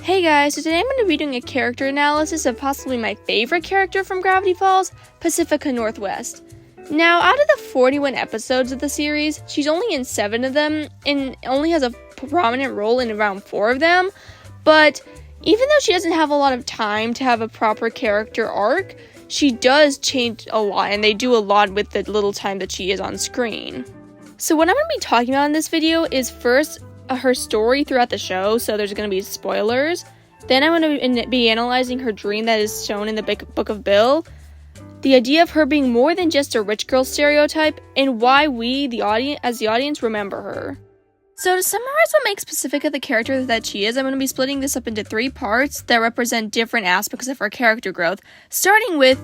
Hey guys, so today I'm going to be doing a character analysis of possibly my favorite character from Gravity Falls, Pacifica Northwest. Now, out of the 41 episodes of the series, she's only in 7 of them and only has a prominent role in around 4 of them, but even though she doesn't have a lot of time to have a proper character arc, she does change a lot and they do a lot with the little time that she is on screen. So what I'm going to be talking about in this video is first her story throughout the show, so there's going to be spoilers. Then I'm going to be analyzing her dream that is shown in the Book of Bill, the idea of her being more than just a rich girl stereotype, and why we, the audience, remember her. So to summarize what makes Pacifica the character that she is, I'm going to be splitting this up into 3 parts that represent different aspects of her character growth, starting with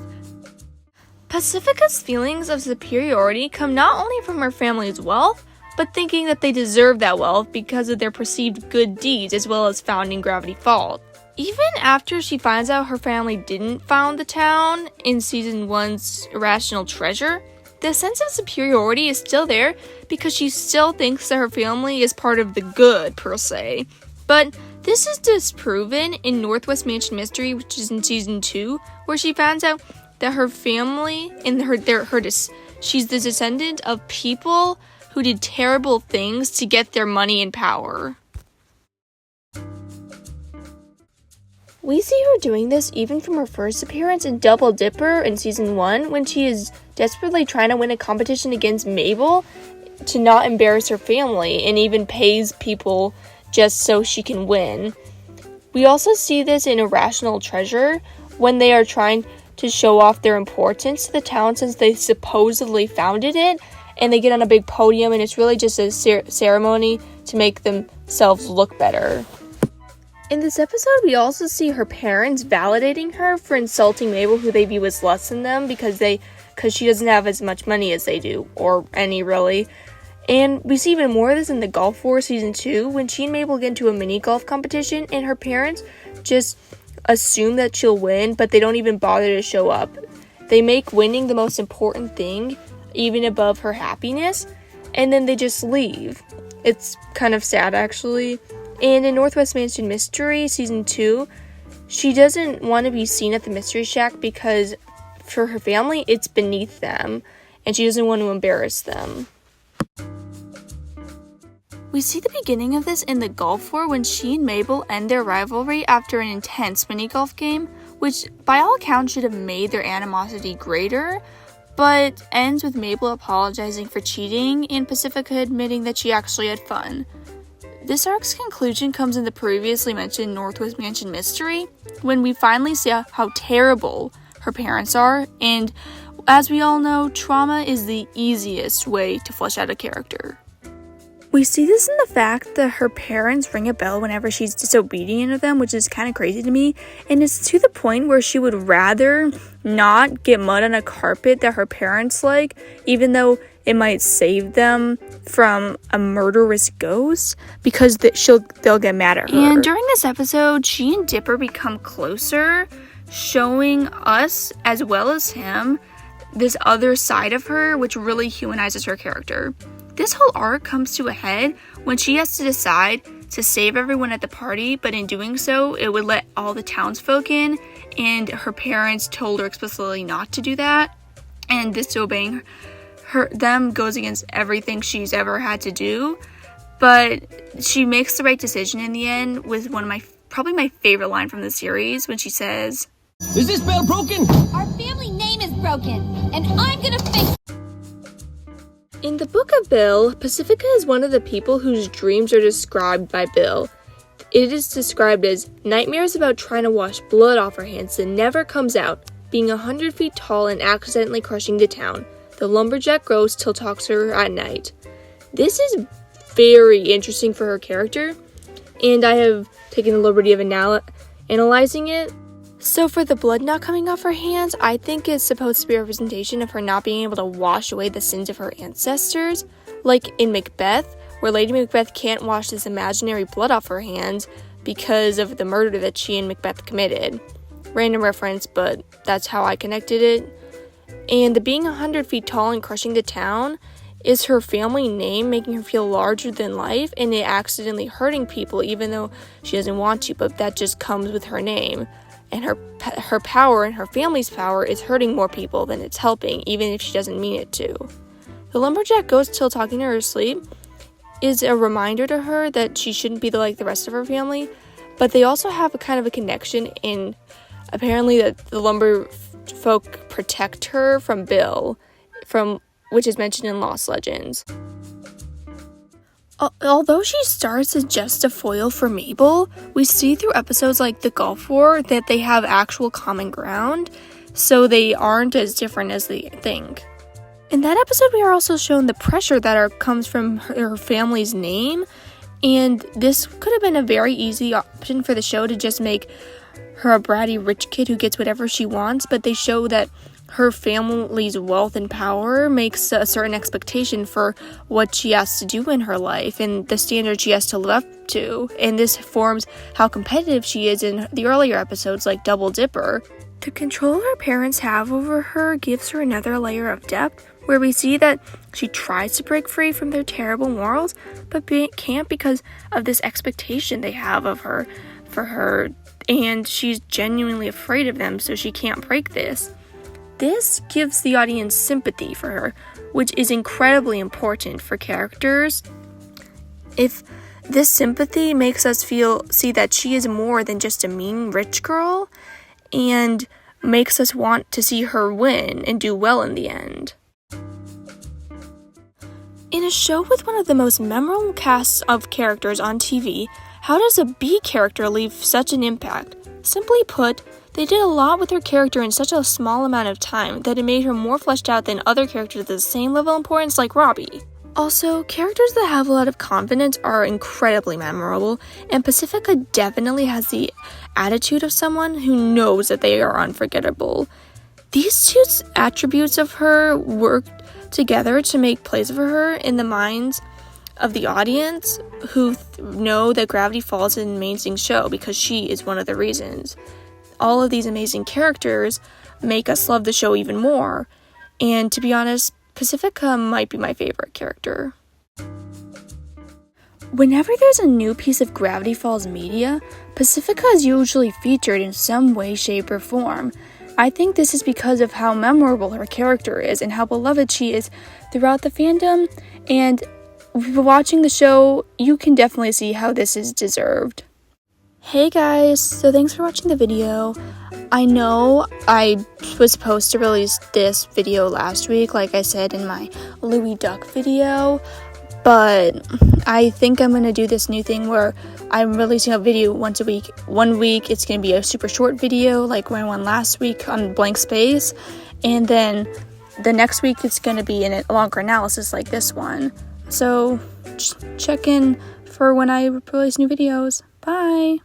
Pacifica's feelings of superiority come not only from her family's wealth, but thinking that they deserve that wealth because of their perceived good deeds as well as founding Gravity Falls. Even after she finds out her family didn't found the town in Season 1's Irrational Treasure, the sense of superiority is still there because she still thinks that her family is part of the good, per se. But this is disproven in Northwest Mansion Mystery, which is in Season 2, where she finds out that her family and she's the descendant of people who did terrible things to get their money and power. We see her doing this even from her first appearance in Double Dipper in Season 1, when she is desperately trying to win a competition against Mabel to not embarrass her family, and even pays people just so she can win. We also see this in Irrational Treasure, when they are trying to show off their importance to the town since they supposedly founded it, and they get on a big podium, and it's really just a ceremony to make themselves look better. In this episode, we also see her parents validating her for insulting Mabel, who they view as less than them because she doesn't have as much money as they do, or any really. And we see even more of this in the Golf War Season 2, when she and Mabel get into a mini golf competition, and her parents just assume that she'll win, but they don't even bother to show up. They make winning the most important thing, even above her happiness, and then they just leave. It's kind of sad, actually. And in Northwest Mansion Mystery Season 2, she doesn't want to be seen at the Mystery Shack because for her family, it's beneath them, and she doesn't want to embarrass them. We see the beginning of this in the Golf War when she and Mabel end their rivalry after an intense mini-golf game, which by all accounts should have made their animosity greater, but ends with Mabel apologizing for cheating and Pacifica admitting that she actually had fun. This arc's conclusion comes in the previously mentioned Northwest Mansion Mystery, when we finally see how terrible her parents are, and as we all know, trauma is the easiest way to flesh out a character. We see this in the fact that her parents ring a bell whenever she's disobedient to them, which is kind of crazy to me, and it's to the point where she would rather not get mud on a carpet that her parents like, even though it might save them from a murderous ghost, because they'll get mad at her. And during this episode, she and Dipper become closer, showing us, as well as him, this other side of her, which really humanizes her character. This whole arc comes to a head when she has to decide to save everyone at the party, but in doing so, it would let all the townsfolk in, and her parents told her explicitly not to do that, and disobeying them goes against everything she's ever had to do, but she makes the right decision in the end with probably my favorite line from the series, when she says, "Is this bell broken? Our family name is broken, and I'm gonna fix it." In the Book of Bill, Pacifica is one of the people whose dreams are described by Bill. It is described as nightmares about trying to wash blood off her hands that never comes out, being 100 feet tall and accidentally crushing the town. The lumberjack ghost still talks to her at night. This is very interesting for her character, and I have taken the liberty of analyzing it. So for the blood not coming off her hands, I think it's supposed to be a representation of her not being able to wash away the sins of her ancestors, like in Macbeth, where Lady Macbeth can't wash this imaginary blood off her hands because of the murder that she and Macbeth committed. Random reference, but that's how I connected it. And the being 100 feet tall and crushing the town is her family name making her feel larger than life and it accidentally hurting people even though she doesn't want to, but that just comes with her name. And her power and her family's power is hurting more people than it's helping, even if she doesn't mean it to. The lumberjack ghost still talking to her asleep is a reminder to her that she shouldn't be like the rest of her family, but they also have a kind of a connection in apparently that the lumber folk protect her from Bill, which is mentioned in Lost Legends. Although she starts as just a foil for Mabel, we see through episodes like the Gulf War that they have actual common ground, so they aren't as different as they think. In that episode, we are also shown the pressure that comes from her family's name, and this could have been a very easy option for the show to just make her a bratty rich kid who gets whatever she wants, but they show that her family's wealth and power makes a certain expectation for what she has to do in her life and the standard she has to live up to, and this forms how competitive she is in the earlier episodes like Double Dipper. The control her parents have over her gives her another layer of depth, where we see that she tries to break free from their terrible morals, but can't because of this expectation they have of her for her, and she's genuinely afraid of them, so she can't break this. This gives the audience sympathy for her, which is incredibly important for characters. If this sympathy makes us see that she is more than just a mean rich girl, and makes us want to see her win and do well in the end. In a show with one of the most memorable casts of characters on TV, how does a B character leave such an impact? Simply put, they did a lot with her character in such a small amount of time that it made her more fleshed out than other characters at the same level of importance like Robbie. Also, characters that have a lot of confidence are incredibly memorable, and Pacifica definitely has the attitude of someone who knows that they are unforgettable. These two attributes of her work together to make plays for her in the minds of the audience who know that Gravity Falls is an amazing show because she is one of the reasons. All of these amazing characters make us love the show even more, and to be honest, Pacifica might be my favorite character. Whenever there's a new piece of Gravity Falls media, Pacifica is usually featured in some way, shape, or form. I think this is because of how memorable her character is and how beloved she is throughout the fandom, and watching the show, you can definitely see how this is deserved. Hey guys, so thanks for watching the video. I know I was supposed to release this video last week, like I said in my Louie Duck video, but I think I'm going to do this new thing where I'm releasing a video once a week. One week it's going to be a super short video like my one last week on Blank Space, and then the next week it's going to be a longer analysis like this one. So just check in for when I release new videos. Bye!